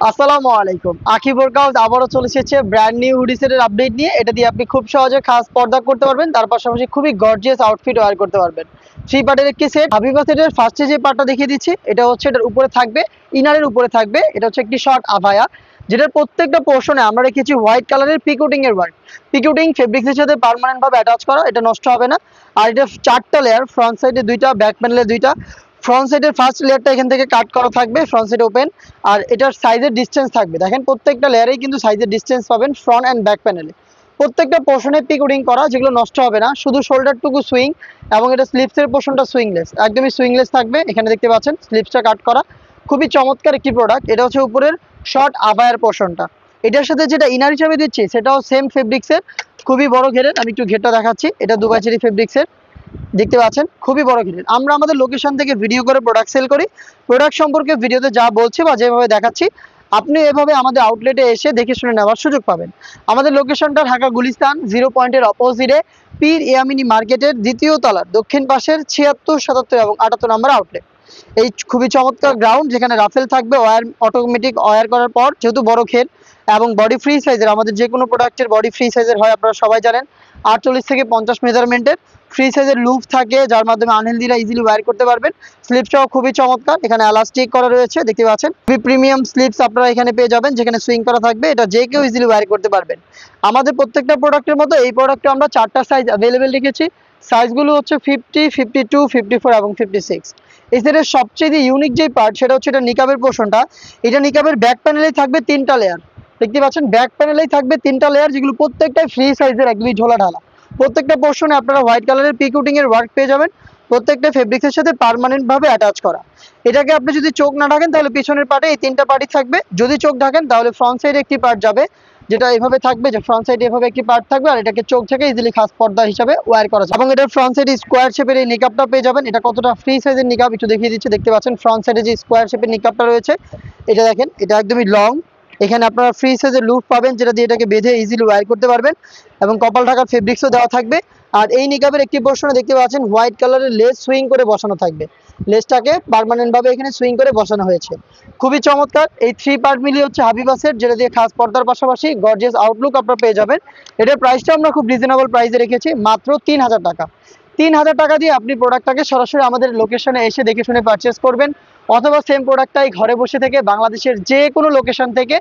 আসসালামু আলাইকুম। আকিব ওয়ার্কআউট আবারও চলে এসেছে ব্র্যান্ড নিউ হুডি সেটের আপডেট নিয়ে। এটা দিয়ে আপনি খুব সহজে খাস পর্দা করতে পারবেন, তার পাশাপাশি খুবই গর্জিয়াস আউটফিট ওয়্যার করতে পারবেন। থ্রি পার্টের একটি সেট। হাবিবা সেটের ফার্স্টে যে পার্টটা দেখিয়ে দিচ্ছি, এটা হচ্ছে এটার উপরে থাকবে, ইনারের উপরে থাকবে, এটা হচ্ছে একটি শর্ট আভায়া, যেটার প্রত্যেকটা পোর্শনে আমরা রেখেছি হোয়াইট কালারের পিকুটিং এর ওয়ার্ক। পিকুটিং ফেব্রিক্সের সাথে পার্মানেন্ট ভাবে অ্যাটাচ করা, এটা নষ্ট হবে না। আর এটা চারটা লেয়ার, ফ্রন্ট সাইডে দুইটা, ব্যাক প্যানেলে দুইটা। ফ্রন্ট সাইডের ফার্স্ট লেয়ারটা এখান থেকে কাট করা থাকবে, ফ্রন্ট সাইড ওপেন। আর এটার সাইজের ডিসটেন্স থাকবে, দেখেন প্রত্যেকটা লেয়ারেই কিন্তু সাইজের ডিসটেন্স পাবেন ফ্রন্ট অ্যান্ড ব্যাক প্যানেলে। প্রত্যেকটা পোর্শনে পিকোডিং করা, যেগুলো নষ্ট হবে না, শুধু শোল্ডারটুকু সুইং। এবং এটা স্লিপসের পোর্শনটা সুইংলেস, একদমই সুইংলেস থাকবে। এখানে দেখতে পাচ্ছেন স্লিপসটা কাট করা, খুবই চমৎকার একটি প্রোডাক্ট। এটা হচ্ছে উপরের শর্ট আভায়ার পোর্শনটা। এটার সাথে যেটা ইনার হিসাবে দিচ্ছি সেটাও সেম ফেব্রিক্সের, খুবই বড় ঘেরের। আমি একটু ঘেরটা দেখাচ্ছি, এটা দুবাই চেরি ফেব্রিক্সের, দেখতে পাচ্ছেন খুবই বড় ঘেরের। আমরা আমাদের লোকেশন থেকে ভিডিও করে প্রোডাক্ট সেল করি। প্রোডাক্ট সম্পর্কে ভিডিওতে যা বলছি বা যেভাবে দেখাচ্ছি, আপনি এভাবে আমাদের আউটলেটে এসে দেখে শুনে নেওয়ার সুযোগ পাবেন। আমাদের লোকেশনটা ঢাকা গুলিস্তান 0 পয়েন্টের অপোজিটে পীর ইয়ামিনী মার্কেটের দ্বিতীয় তলার দক্ষিণ পাশের 76, 77 এবং 78 নম্বর আউটলেট। এই খুবই চমৎকার গ্রাউন্ড, যেখানে রাফেল থাকবে ওয়্যার, অটোমেটিক ওয়্যার করার পর, যেহেতু বড় ঘের এবং বডি ফ্রি সাইজের। আমাদের যে কোনো প্রোডাক্টের বডি ফ্রি সাইজের হয়, আপনারা সবাই জানেন। 48 থেকে 50 মেজারমেন্টের ফ্রি সাইজের লুপ থাকে, যার মাধ্যমে আনহেলদিরা ইজিলি ওয়্যার করতে পারবেন। স্লিপসটাও খুবই চমৎকার, এখানে এলাস্টিক করা রয়েছে, দেখতে পাচ্ছেন খুবই প্রিমিয়াম স্লিপস আপনারা এখানে পেয়ে যাবেন, যেখানে সুইং করা থাকবে। এটা যে কেউ ইজিলি ওয়্যার করতে পারবেন। আমাদের প্রত্যেকটা প্রোডাক্টের মতো এই প্রোডাক্টে আমরা 4টা সাইজ অ্যাভেলেবেল রেখেছি। সাইজগুলো হচ্ছে 50, 52, 54 এবং 56। এই সেটের সবচেয়ে ইউনিক যে পার্ট, সেটা হচ্ছে এটা নিকাবের পোর্শনটা। এটা নিকাবের ব্যাক প্যানেলেই থাকবে 3টা লেয়ার, দেখতে পাচ্ছেন ব্যাক প্যানেলেই থাকবে 3টা লেয়ার, যেগুলো প্রত্যেকটাই ফ্রি সাইজের, একদমই ঝোলা ঢালা। প্রত্যেকটা পোর্শনে আপনারা হোয়াইট কালারের পিকুটিং এর ওয়ার্ক পেয়ে যাবেন, প্রত্যেকটা ফেব্রিক্সের সাথে পার্মানেন্ট ভাবে অ্যাটাচ করা। এটাকে আপনি যদি চোখ না ঢাকেন তাহলে পিছনের পার্টে এই 3টা পার্টই থাকবে। যদি চোখ ঢাকেন তাহলে ফ্রন্ট সাইডে একটি পার্ট যাবে, যেটা এভাবে থাকবে, যে ফ্রন্ট সাইডে এভাবে একটি পার্ট থাকবে। আর এটাকে চোখ থেকে ইজিলি খাস পর্দা হিসাবে ওয়্যার করা যায়। এবং এটার ফ্রন্ট সাইডে স্কোয়ার শেপের এই নিকাবটা পেয়ে যাবেন। এটা কতটা ফ্রি সাইজের নিকাব একটু দেখিয়ে দিচ্ছি, দেখতে পাচ্ছেন ফ্রন্ট সাইডে যে স্কোয়ার শেপের নিকাবটা রয়েছে, এটা দেখেন, এটা একদমই লং। এখানে আপনারা ফ্রি সাইজের লুপ পাবেন, যেটা দিয়ে এটাকে বেঁধে ইজিলি ওয়্যার করতে পারবেন। এবং কপাল ঢাকার ফেব্রিক্সও দেওয়া থাকবে। আর এই নিকাবের একটি পোর্শনে দেখতে পাচ্ছেন হোয়াইট কালারের লেস সুইং করে বসানো থাকবে। লেসটাকে পার্মানেন্ট ভাবে এখানে সুইং করে বসানো হয়েছে, খুবই চমৎকার। এই 3 পার্ট মিলিয়ে হচ্ছে হাবিবা সেট, যেটা দিয়ে খাস পর্দার পাশাপাশি গর্জিয়াস আউটলুক আপনারা পেয়ে যাবেন। এটার প্রাইসটা আমরা খুব রিজনেবল প্রাইসে রেখেছি, মাত্র 3000 টাকা। 3000 টাকা দিয়ে আপনি প্রোডাক্টটাকে সরাসরি আমাদের লোকেশনে এসে দেখে শুনে পারচেস করবেন, অথবা সেম প্রোডাক্টটাই ঘরে বসে থেকে বাংলাদেশের যে কোনো লোকেশন থেকে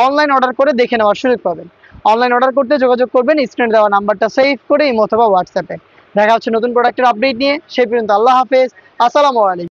অনলাইন অর্ডার করে দেখে নেওয়ার সুযোগ পাবেন। অনলাইন অর্ডার করতে যোগাযোগ করবেন স্ক্রিনে দেওয়া নাম্বারটা সেভ করে ইমো অথবা হোয়াটসঅ্যাপে। দেখা হচ্ছে নতুন প্রোডাক্টের আপডেট নিয়ে, সেই পর্যন্ত আল্লাহ হাফেজ, আসসালামু আলাইকুম।